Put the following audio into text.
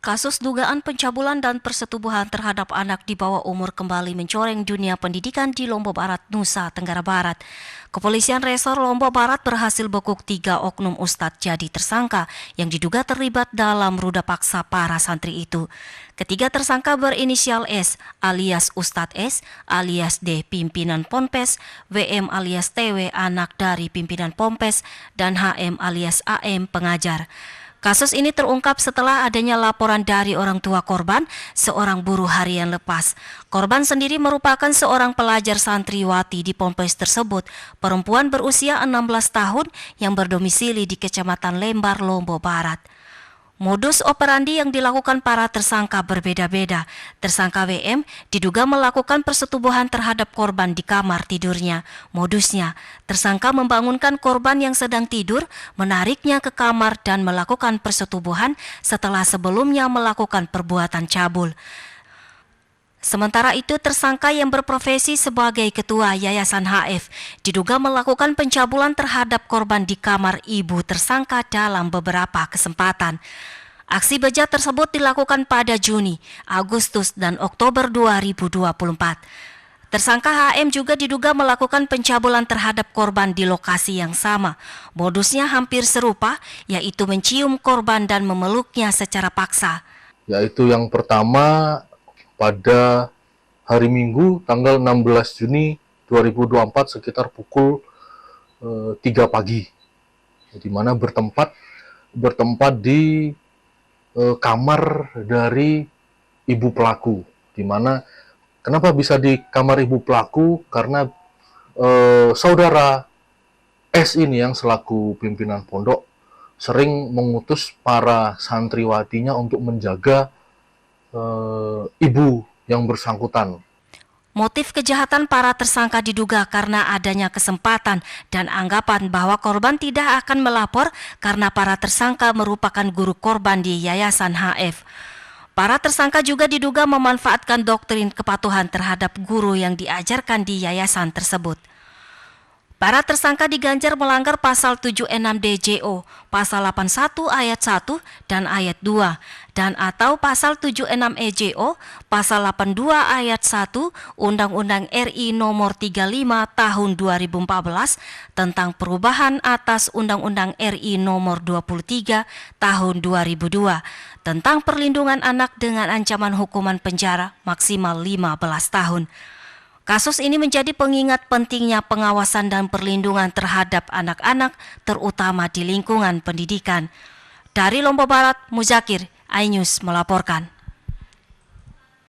Kasus dugaan pencabulan dan persetubuhan terhadap anak di bawah umur kembali mencoreng dunia pendidikan di Lombok Barat, Nusa Tenggara Barat. Kepolisian Resor Lombok Barat berhasil bekuk 3 oknum ustadz jadi tersangka yang diduga terlibat dalam ruda paksa para santri itu. Ketiga tersangka berinisial S alias Ustadz S alias D pimpinan Ponpes, WM alias TW anak dari pimpinan Ponpes, dan HM alias AM pengajar. Kasus ini terungkap setelah adanya laporan dari orang tua korban, seorang buruh harian lepas. Korban sendiri merupakan seorang pelajar santriwati di Ponpes tersebut, perempuan berusia 16 tahun yang berdomisili di Kecamatan Lembar, Lombok Barat. Modus operandi yang dilakukan para tersangka berbeda-beda. Tersangka WM diduga melakukan persetubuhan terhadap korban di kamar tidurnya. Modusnya, tersangka membangunkan korban yang sedang tidur, menariknya ke kamar dan melakukan persetubuhan setelah sebelumnya melakukan perbuatan cabul. Sementara itu, tersangka yang berprofesi sebagai ketua Yayasan HF diduga melakukan pencabulan terhadap korban di kamar ibu tersangka dalam beberapa kesempatan. Aksi bejat tersebut dilakukan pada Juni, Agustus, dan Oktober 2024. Tersangka HM juga diduga melakukan pencabulan terhadap korban di lokasi yang sama. Modusnya hampir serupa, yaitu mencium korban dan memeluknya secara paksa. Yaitu yang pertama pada hari Minggu tanggal 16 Juni 2024 sekitar pukul 3 pagi, di mana bertempat di kamar dari ibu pelaku. Di mana kenapa bisa di kamar ibu pelaku? Karena saudara S ini yang selaku pimpinan pondok sering mengutus para santriwatinya untuk menjaga ibu yang bersangkutan. Motif kejahatan para tersangka diduga karena adanya kesempatan dan anggapan bahwa korban tidak akan melapor karena para tersangka merupakan guru korban di Yayasan HF. Para tersangka juga diduga memanfaatkan doktrin kepatuhan terhadap guru yang diajarkan di yayasan tersebut. Para tersangka diganjar melanggar pasal 76 DJO, pasal 81 ayat 1 dan ayat 2, dan atau pasal 76 EJO, pasal 82 ayat 1 Undang-Undang RI nomor 35 tahun 2014 tentang perubahan atas Undang-Undang RI nomor 23 tahun 2002 tentang perlindungan anak dengan ancaman hukuman penjara maksimal 15 tahun. Kasus ini menjadi pengingat pentingnya pengawasan dan perlindungan terhadap anak-anak, terutama di lingkungan pendidikan. Dari Lombok Barat, Muzakir, iNews melaporkan.